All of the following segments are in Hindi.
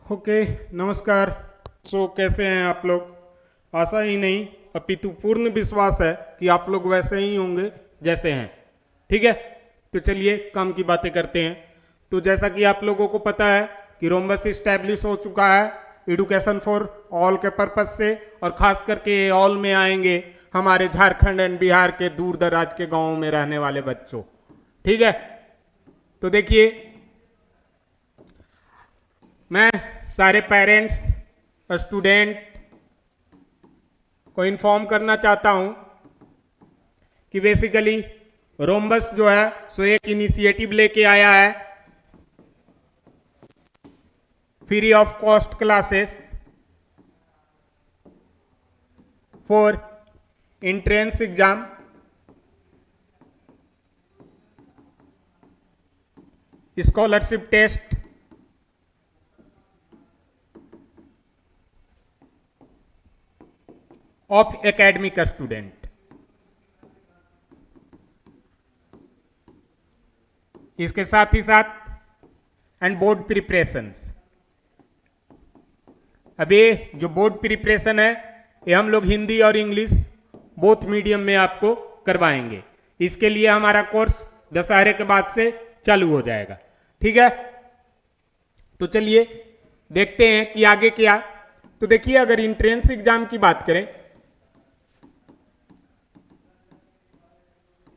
ओके, नमस्कार। कैसे हैं आप लोग? आशा ही नहीं अपितु पूर्ण विश्वास है कि आप लोग वैसे ही होंगे जैसे हैं। ठीक है, तो चलिए काम की बातें करते हैं। तो जैसा कि आप लोगों को पता है कि रोम्बस इस्टेब्लिश हो चुका है एडुकेशन फॉर ऑल के पर्पज से, और खास करके ऑल में आएंगे हमारे झारखंड एंड बिहार के दूर दराज के गांवों में रहने वाले बच्चों। ठीक है, तो देखिए, मैं सारे पेरेंट्स स्टूडेंट को इन्फॉर्म करना चाहता हूं कि बेसिकली रोम्बस जो है सो एक इनिशिएटिव लेके आया है free of cost classes for entrance exam, scholarship test of academic student. इसके साथ ही साथ एंड बोर्ड प्रिपरेशंस। अब ये जो बोर्ड प्रिपरेशन है ये हम लोग हिंदी और इंग्लिश बोथ मीडियम में आपको करवाएंगे। इसके लिए हमारा कोर्स दशहरे के बाद से चालू हो जाएगा। ठीक है, तो चलिए देखते हैं कि आगे क्या। तो देखिए, अगर इंट्रेंस एग्जाम की बात करें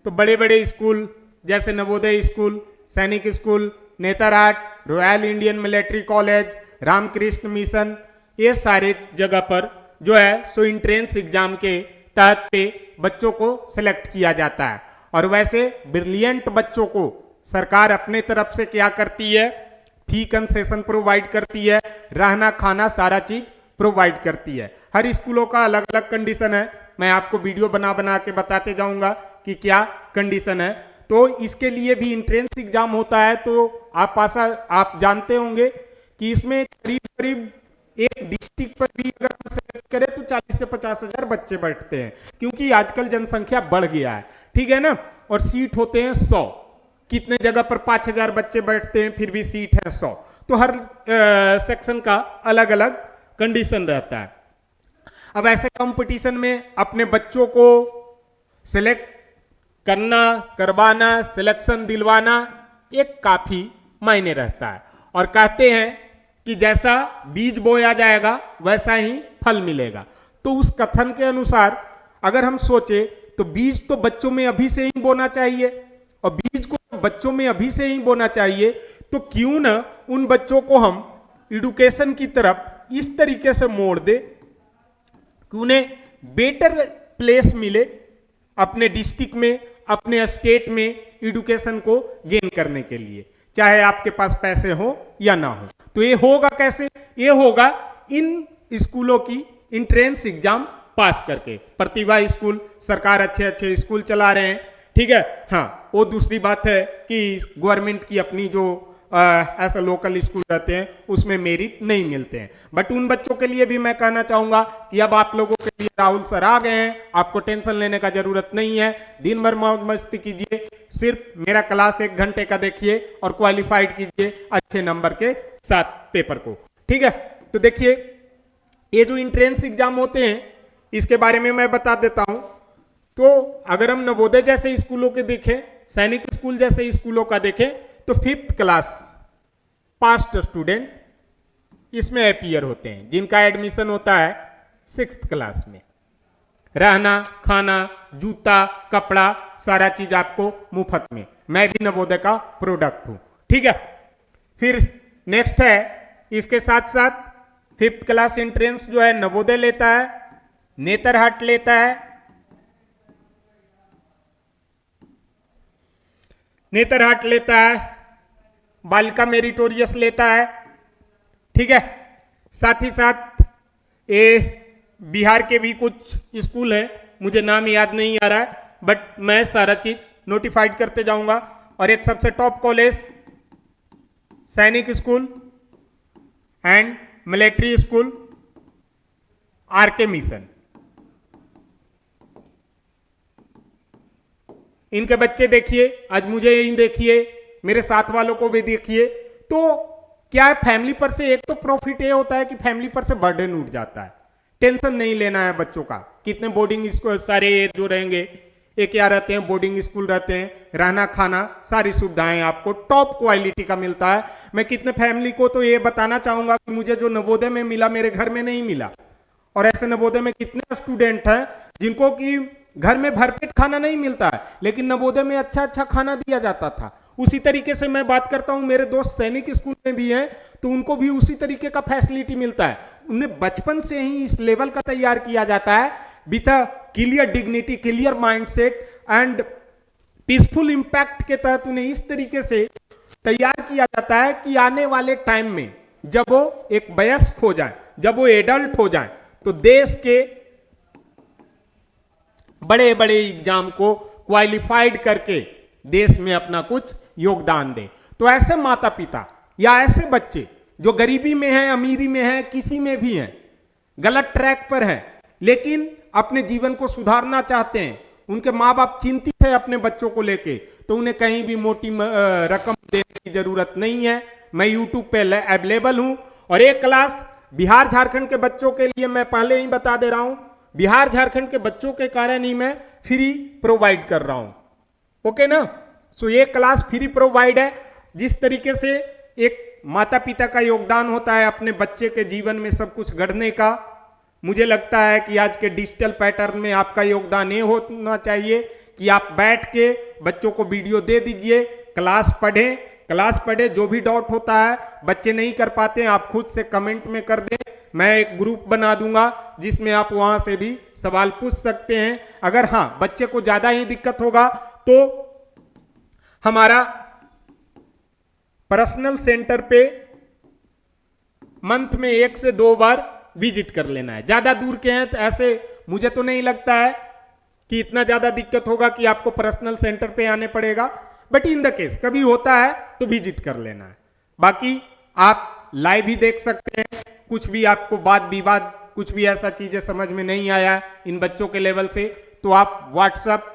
तो बड़े बड़े स्कूल जैसे Navodaya school, Sainik school, Netarhat, royal Indian military college, Ramakrishna mission, ये सारे जगह पर जो है सो इंट्रेंस एग्जाम के तहत पे बच्चों को सिलेक्ट किया जाता है। और वैसे ब्रिलियंट बच्चों को सरकार अपने तरफ से क्या करती है, फी कंसेशन प्रोवाइड करती है, रहना खाना सारा चीज प्रोवाइड करती है। हर स्कूलों का अलग अलग कंडीशन है, मैं आपको वीडियो बना बना के बताते जाऊंगा कि क्या कंडीशन है। तो इसके लिए भी इंट्रेंस एग्जाम होता है। तो आप जानते होंगे कि इसमें करीब करीब एक डिस्ट्रिक्ट पर भी अगर हम सेलेक्ट करें तो 40 से 50 हजार बच्चे बैठते हैं, क्योंकि आजकल जनसंख्या बढ़ गया है। ठीक है ना, और सीट होते हैं 100। कितने जगह पर 5000 बच्चे बैठते हैं, फिर भी सीट है 100। तो हर सेक्शन का अलग अलग कंडीशन रहता है। अब ऐसे कंपटीशन में अपने बच्चों को सिलेक्ट करना, करवाना, सिलेक्शन दिलवाना एक काफी मायने रहता है। और कहते हैं कि जैसा बीज बोया जाएगा वैसा ही फल मिलेगा। तो उस कथन के अनुसार अगर हम सोचे तो बीज तो बच्चों में अभी से ही बोना चाहिए, और बीज को बच्चों में अभी से ही बोना चाहिए, तो क्यों ना उन बच्चों को हम एडुकेशन की तरफ इस तरीके से मोड़ दे कि उन्हें बेटर प्लेस मिले अपने डिस्ट्रिक्ट में, अपने स्टेट में एडुकेशन को गेन करने के लिए, चाहे आपके पास पैसे हो या ना हो। तो ये होगा कैसे? ये होगा इन स्कूलों की इंट्रेंस एग्जाम पास करके। प्रतिभा स्कूल, सरकार अच्छे अच्छे स्कूल चला रहे हैं। ठीक है, हाँ, वो दूसरी बात है कि गवर्नमेंट की अपनी जो ऐसा लोकल स्कूल रहते हैं उसमें मेरिट नहीं मिलते हैं। बट उन बच्चों के लिए भी मैं कहना चाहूंगा कि अब आप लोगों के लिए राहुल सर आ गए हैं, आपको टेंशन लेने का जरूरत नहीं है। दिन भर मौज मस्ती कीजिए, सिर्फ मेरा क्लास 1 घंटे का देखिए और क्वालिफाइड कीजिए अच्छे नंबर के साथ पेपर को। ठीक है, तो देखिए, ये जो इंट्रेंस एग्जाम होते हैं इसके बारे में मैं बता देता हूं। तो अगर हम नवोदय जैसे स्कूलों के देखें, सैनिक स्कूल जैसे स्कूलों का देखें, तो 5th क्लास पास्ट स्टूडेंट इसमें अपीयर होते हैं, जिनका एडमिशन होता है 6th क्लास में। रहना खाना जूता कपड़ा सारा चीज आपको मुफ्त में। मैं भी नवोदय का प्रोडक्ट हूं। ठीक है, फिर नेक्स्ट है, इसके साथ साथ 5th क्लास एंट्रेंस जो है नवोदय लेता है, नेतरहाट लेता है, नेतरहाट लेता है, बालिका मेरिटोरियस लेता है। ठीक है, साथ ही साथ ये बिहार के भी कुछ स्कूल हैं, मुझे नाम याद नहीं आ रहा है, बट मैं सारा चीज नोटिफाइड करते जाऊंगा। और एक सबसे top college Sainik school and military school, RK mission. इनके बच्चे देखिए, आज मुझे ही देखिए, मेरे साथ वालों को भी देखिए। तो क्या है, फैमिली पर से एक तो प्रॉफिट ये होता है कि फैमिली पर से बर्डन उठ जाता है, टेंशन नहीं लेना है बच्चों का। कितने बोर्डिंग स्कूल सारे जो रहेंगे, एक क्या रहते हैं, बोर्डिंग स्कूल रहते हैं, रहना खाना सारी सुविधाएं आपको टॉप क्वालिटी का मिलता है। मैं कितने फैमिली को तो ये बताना चाहूंगा कि मुझे जो नवोदय में मिला मेरे घर में नहीं मिला, और ऐसे नवोदय में कितने स्टूडेंट हैं जिनको कि घर में भरपेट खाना नहीं मिलता है, लेकिन नवोदय में अच्छा अच्छा खाना दिया जाता था। उसी तरीके से मैं बात करता हूं, मेरे दोस्त सैनिक स्कूल में भी हैं, तो उनको भी उसी तरीके का फैसिलिटी मिलता है। उन्हें बचपन से ही इस लेवल का तैयार किया जाता है with a clear dignity, clear mindset and peaceful impact के तहत उन्हें इस तरीके से तैयार किया जाता है कि आने वाले टाइम में जब वो एक वयस्क हो जाए, जब वो एडल्ट हो जाए, तो देश के बड़े बड़े एग्जाम को क्वालिफाइड करके देश में अपना कुछ योगदान दे। तो ऐसे माता पिता या ऐसे बच्चे जो गरीबी में हैं, अमीरी में हैं, किसी में भी हैं, गलत ट्रैक पर हैं, लेकिन अपने जीवन को सुधारना चाहते हैं, उनके माँ बाप चिंतित है अपने बच्चों को लेके, तो उन्हें कहीं भी मोटी रकम देने की जरूरत नहीं है। मैं यूट्यूब पे अवेलेबल हूं, और एक क्लास बिहार झारखंड के बच्चों के लिए मैं पहले ही बता दे रहा हूं, बिहार झारखंड के बच्चों के कारण ही मैं फ्री प्रोवाइड कर रहा हूं। ओके ना? सो ये क्लास फ्री प्रोवाइड है। जिस तरीके से एक माता पिता का योगदान होता है अपने बच्चे के जीवन में सब कुछ गढ़ने का, मुझे लगता है कि आज के डिजिटल पैटर्न में आपका योगदान ये होना चाहिए कि आप बैठ के बच्चों को वीडियो दे दीजिए, क्लास पढ़ें, जो भी डाउट होता है बच्चे नहीं कर पाते हैं आप खुद से कमेंट में कर दें, मैं एक ग्रुप बना दूंगा जिसमें आप वहां से भी सवाल पूछ सकते हैं। अगर हाँ बच्चे को ज्यादा ही दिक्कत होगा तो हमारा पर्सनल सेंटर पे मंथ में 1 से 2 बार विजिट कर लेना है। ज्यादा दूर के हैं तो ऐसे मुझे तो नहीं लगता है कि इतना ज्यादा दिक्कत होगा कि आपको पर्सनल सेंटर पे आने पड़ेगा, बट इन द केस कभी होता है तो विजिट कर लेना है। बाकी आप लाइव भी देख सकते हैं, कुछ भी आपको वाद विवाद कुछ भी ऐसा चीजें समझ में नहीं आया इन बच्चों के लेवल से, तो आप व्हाट्सएप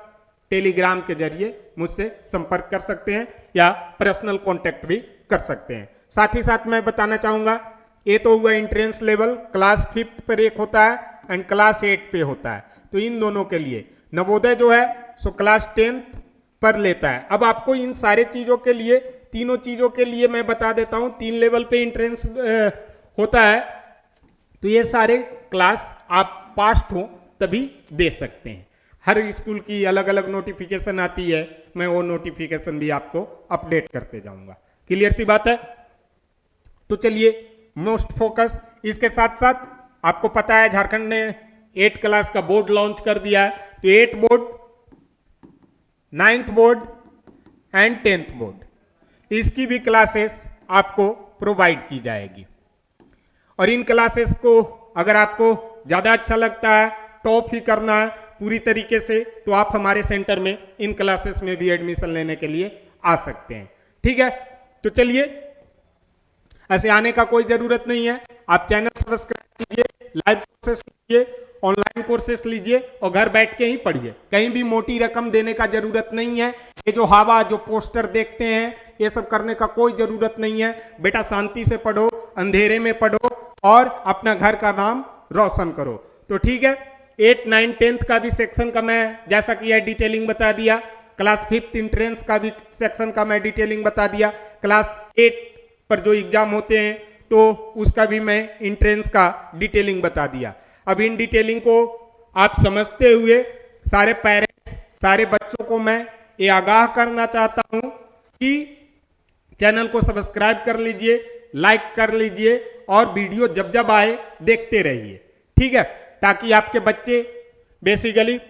टेलीग्राम के जरिए मुझसे संपर्क कर सकते हैं या पर्सनल कांटेक्ट भी कर सकते हैं। साथ ही साथ मैं बताना चाहूंगा, ये तो हुआ एंट्रेंस लेवल, क्लास 5th पर एक होता है एंड क्लास 8 पे होता है, तो इन दोनों के लिए नवोदय जो है सो क्लास 10th पर लेता है। अब आपको इन सारे चीजों के लिए, तीनों चीजों के लिए मैं बता देता हूं, 3 लेवल पे एंट्रेंस होता है, तो ये सारे क्लास आप पास हो तभी दे सकते हैं। हर स्कूल की अलग अलग नोटिफिकेशन आती है, मैं वो नोटिफिकेशन भी आपको अपडेट करते जाऊंगा। क्लियर सी बात है? तो चलिए मोस्ट फोकस, इसके साथ साथ आपको पता है झारखंड ने 8 क्लास का बोर्ड लॉन्च कर दिया है, तो 8 board, 9th board and 10th board, इसकी भी क्लासेस आपको प्रोवाइड की जाएगी। और इन क्लासेस को अगर आपको ज्यादा अच्छा लगता है, टॉप ही करना है पूरी तरीके से, तो आप हमारे सेंटर में इन क्लासेस में भी एडमिशन लेने के लिए आ सकते हैं। ठीक है, तो चलिए, ऐसे आने का कोई जरूरत नहीं है, आप चैनल सब्सक्राइब कीजिए, लाइव कोर्सेस लीजिए, ऑनलाइन कोर्सेस लीजिए और घर बैठ के ही पढ़िए। कहीं भी मोटी रकम देने का जरूरत नहीं है, ये जो हवा जो पोस्टर देखते हैं ये सब करने का कोई जरूरत नहीं है। बेटा शांति से पढ़ो, अंधेरे में पढ़ो और अपना घर का नाम रोशन करो। तो ठीक है, 8, 9, 10th का भी सेक्शन का मैं जैसा कि यह डिटेलिंग बता दिया, क्लास 5th एंट्रेंस का भी सेक्शन का मैं डिटेलिंग बता दिया, क्लास 8 पर जो एग्जाम होते हैं तो उसका भी मैं एंट्रेंस का डिटेलिंग बता दिया। अब इन डिटेलिंग को आप समझते हुए सारे पेरेंट्स, सारे बच्चों को मैं ये आगाह करना चाहता हूं कि चैनल को सब्सक्राइब कर लीजिए, लाइक कर लीजिए और वीडियो जब जब आए देखते रहिए। ठीक है, ताकि आपके बच्चे बेसिकली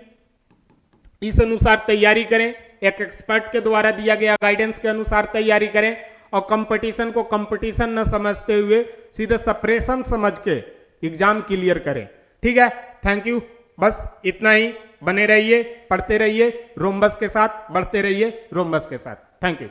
इस अनुसार तैयारी करें, एक एक्सपर्ट के द्वारा दिया गया गाइडेंस के अनुसार तैयारी करें और कंपटीशन को कंपटीशन न समझते हुए सीधे सप्रेशन समझ के एग्जाम क्लियर करें। ठीक है, थैंक यू, बस इतना ही। बने रहिए, पढ़ते रहिए, रोम्बस के साथ बढ़ते रहिए, रोम्बस के साथ। Thank you.